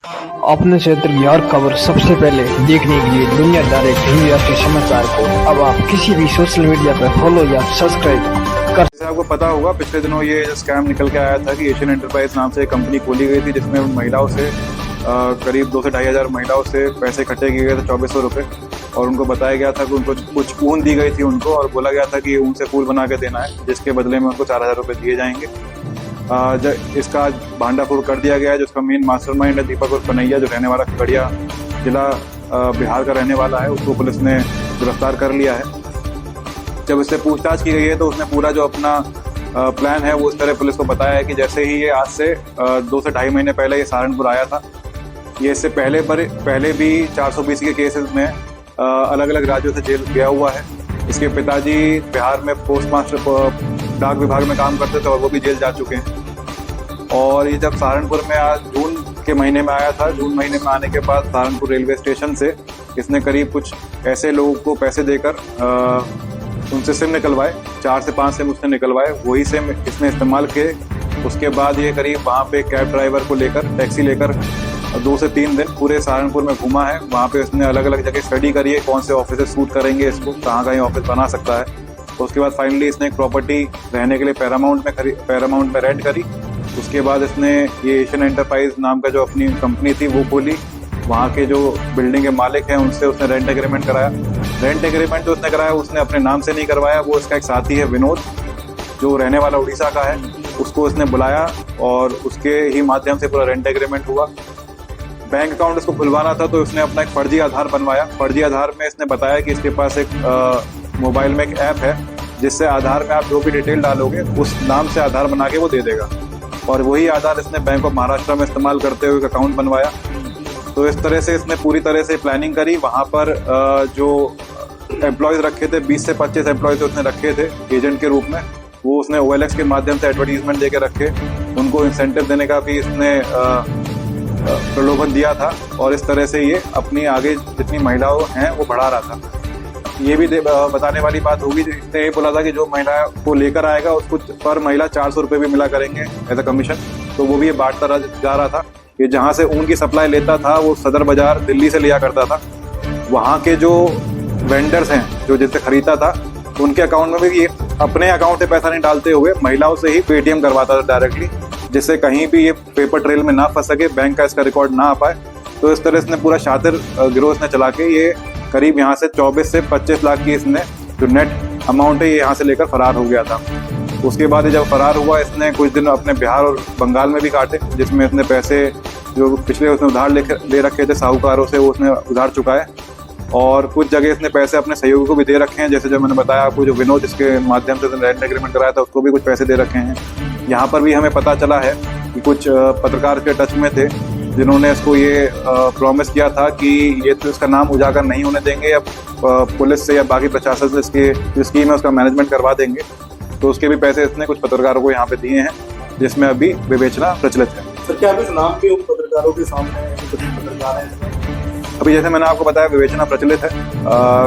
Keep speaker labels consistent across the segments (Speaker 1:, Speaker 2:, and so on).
Speaker 1: अपने क्षेत्र की हर खबर सबसे पहले देखने के लिए दुनिया डायरेक्ट हिंदी राष्ट्रीय समाचार को अब आप किसी भी सोशल मीडिया पर फॉलो या सब्सक्राइब कर।
Speaker 2: जैसे आपको पता होगा, पिछले दिनों ये स्कैम निकल के आया था कि एशियन एंटरप्राइज नाम से एक कंपनी खोली गई थी जिसमें महिलाओं से करीब 2 से 2,500 महिलाओं से पैसे इकट्ठे किए गए थे, 2400 रुपये। और उनको बताया गया था कि उनको कुछ ऊन दी गई थी उनको, और बोला गया था कि ऊन से फूल बना के देना है, जिसके बदले में उनको 4,000 रुपये दिए जाएंगे। इसका भांडाफोड़ कर दिया गया है। जो इसका मेन मास्टरमाइंड है दीपक उर्फ कन्हैया, जो रहने वाला खगड़िया जिला बिहार का रहने वाला है, उसको पुलिस ने गिरफ्तार कर लिया है। जब इससे पूछताछ की गई है तो उसने पूरा जो अपना प्लान है वो इस तरह पुलिस को बताया है कि जैसे ही ये आज से 2 से 2.5 महीने पहले ये सहारनपुर आया था, ये इससे पहले भी 420 के केसेस में अलग अलग राज्यों से जेल गया हुआ है। इसके पिताजी बिहार में पोस्ट मास्टर डाक विभाग में काम करते थे और वो भी जेल जा चुके हैं। और ये जब सहारनपुर में आज जून के महीने में आया था, जून महीने में आने के बाद सहारनपुर रेलवे स्टेशन से इसने करीब कुछ ऐसे लोगों को पैसे देकर उनसे सिम निकलवाए, 4 से 5 सिम उसने निकलवाए, वही सिम इसने इस्तेमाल किए। उसके बाद ये करीब वहाँ पे कैब ड्राइवर को लेकर, टैक्सी लेकर 2 से 3 दिन पूरे सहारनपुर में घूमा है। वहाँ पे उसने अलग अलग जगह स्टडी करी है, कौन से ऑफिस सूट करेंगे इसको, कहाँ ये ऑफिस बना सकता है। उसके बाद फाइनली इसने एक प्रॉपर्टी रहने के लिए पैरामाउंट में रेंट करी। उसके बाद इसने ये एशियन एंटरप्राइज नाम का जो अपनी कंपनी थी वो खोली। वहाँ के जो बिल्डिंग के मालिक हैं उनसे उसने रेंट एग्रीमेंट कराया। रेंट एग्रीमेंट जो उसने कराया उसने अपने नाम से नहीं करवाया, वो उसका एक साथी है विनोद, जो रहने वाला उड़ीसा का है, उसको उसने बुलाया और उसके ही माध्यम से पूरा रेंट एग्रीमेंट हुआ। बैंक अकाउंट उसको खुलवाना था तो उसने अपना एक फर्जी आधार बनवाया। फर्जी आधार में इसने बताया कि इसके पास एक मोबाइल में एक ऐप है जिससे आधार में आप जो भी डिटेल डालोगे उस नाम से आधार बना के वो दे देगा। और वही आधार इसने बैंक ऑफ महाराष्ट्र में इस्तेमाल करते हुए एक अकाउंट बनवाया। तो इस तरह से इसने पूरी तरह से प्लानिंग करी। वहाँ पर जो एम्प्लॉयज़ रखे थे, 20 से 25 एम्प्लॉयज़ उसने रखे थे एजेंट के रूप में, वो उसने OLX के माध्यम से एडवर्टीजमेंट दे के रखे। उनको इंसेंटिव देने का भी इसने प्रलोभन दिया था और इस तरह से ये अपनी आगे जितनी महिलाओं हैं वो बढ़ा रहा था। ये भी बताने वाली बात होगी, इसने ये बोला था कि जो महिला को लेकर आएगा उसको पर महिला 400 रुपये भी मिला करेंगे एज अ कमीशन। तो वो भी ये बांटता जा रहा था। ये जहाँ से ऊन की सप्लाई लेता था वो सदर बाजार दिल्ली से लिया करता था। वहाँ के जो वेंडर्स हैं जो जिनसे खरीदता था उनके अकाउंट में भी ये अपने अकाउंट से पैसा नहीं डालते हुए महिलाओं से ही पेटीएम करवाता था डायरेक्टली, जिससे कहीं भी ये पेपर ट्रेल में ना फंस सके, बैंक का इसका रिकॉर्ड ना आ पाए। तो इस तरह इसने पूरा शातिर गिरोह इसने चला के ये करीब यहाँ से 24 से 25 लाख की इसने जो नेट अमाउंट है ये यहाँ से लेकर फरार हो गया था। उसके बाद जब फरार हुआ इसने कुछ दिन अपने बिहार और बंगाल में भी काटे, जिसमें इसने पैसे जो पिछले उसने उधार ले रखे थे साहूकारों से वो उसने उधार चुकाए। और कुछ जगह इसने पैसे अपने सहयोगी को भी दे रखे हैं, जैसे जो मैंने बताया आपको, जो विनोद इसके माध्यम से रेंट एग्रीमेंट कराया था उसको भी कुछ पैसे दे रखे हैं। यहाँ पर भी हमें पता चला है कि कुछ पत्रकार के टच में थे जिन्होंने इसको ये प्रॉमिस किया था कि ये तो इसका नाम उजागर नहीं होने देंगे या पुलिस से या बाकी प्रशासन से इसकी जो स्कीम है उसका मैनेजमेंट करवा देंगे। तो उसके भी पैसे इसने कुछ पत्रकारों को यहाँ पे दिए हैं, जिसमें अभी विवेचना प्रचलित है।
Speaker 3: सर, क्या अभी नाम भी उन पत्रकारों के सामने पत्रकार हैं?
Speaker 2: अभी जैसे मैंने आपको बताया विवेचना प्रचलित है।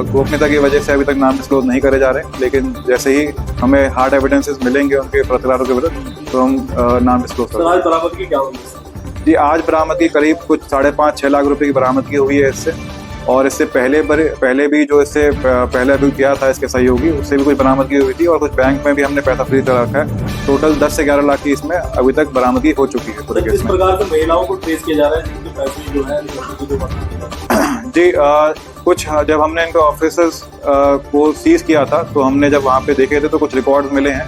Speaker 2: गोपनीयता की वजह से अभी तक नाम डिस्क्लोज नहीं करे जा रहे, लेकिन जैसे ही हमें हार्ड एविडेंसेस मिलेंगे उनके पत्रकारों के विरुद्ध तो हम नाम डिस्क्लोज करेंगे।
Speaker 3: आज बरामदगी क्या हुई?
Speaker 2: जी, आज बरामदगी करीब कुछ 5.5-6 लाख रुपए की बरामदगी हुई है इससे। और इससे पहले भी जो इससे पहले अभी किया था इसके सहयोगी, उससे भी कुछ बरामदगी हुई थी। और कुछ बैंक में भी हमने पैसा फ्रीज कर रखा है। टोटल 10 से 11 लाख की इसमें अभी तक बरामदगी हो चुकी है।
Speaker 3: तो किस प्रकार से महिलाओं को ट्रेस किया जा रहा है जिनके पैसे जो है
Speaker 2: जी, कुछ जब हमने इनके ऑफिसर्स को सीज किया था तो हमने जब वहाँ पे देखे थे तो कुछ रिकॉर्ड्स मिले हैं।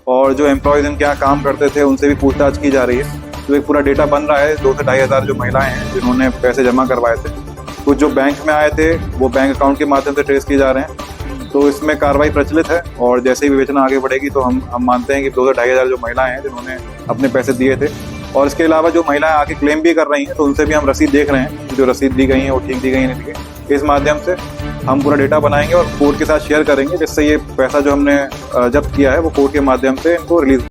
Speaker 2: और जो एम्प्लॉयज़ इनके यहाँ काम करते थे उनसे भी पूछताछ की जा रही है। तो एक पूरा डेटा बन रहा है। 2 से 2,500 जो महिलाएं हैं जिन्होंने पैसे जमा करवाए थे, कुछ जो बैंक में आए थे वो बैंक अकाउंट के माध्यम से ट्रेस किए जा रहे हैं। तो इसमें कार्रवाई प्रचलित है और जैसे ही विवेचना आगे बढ़ेगी तो हम मानते हैं कि 2 से 2,500 जो महिलाएं हैं जिन्होंने अपने पैसे दिए थे। और इसके अलावा जो महिलाएं आके क्लेम भी कर रही हैं तो उनसे भी हम रसीद देख रहे हैं, जो रसीद दी गई है वो ठीक दी गई नहीं दी गई। इस माध्यम से हम पूरा डेटा बनाएंगे और कोर्ट के साथ शेयर करेंगे, जिससे ये पैसा जो हमने जब्त किया है वो कोर्ट के माध्यम से इनको रिलीज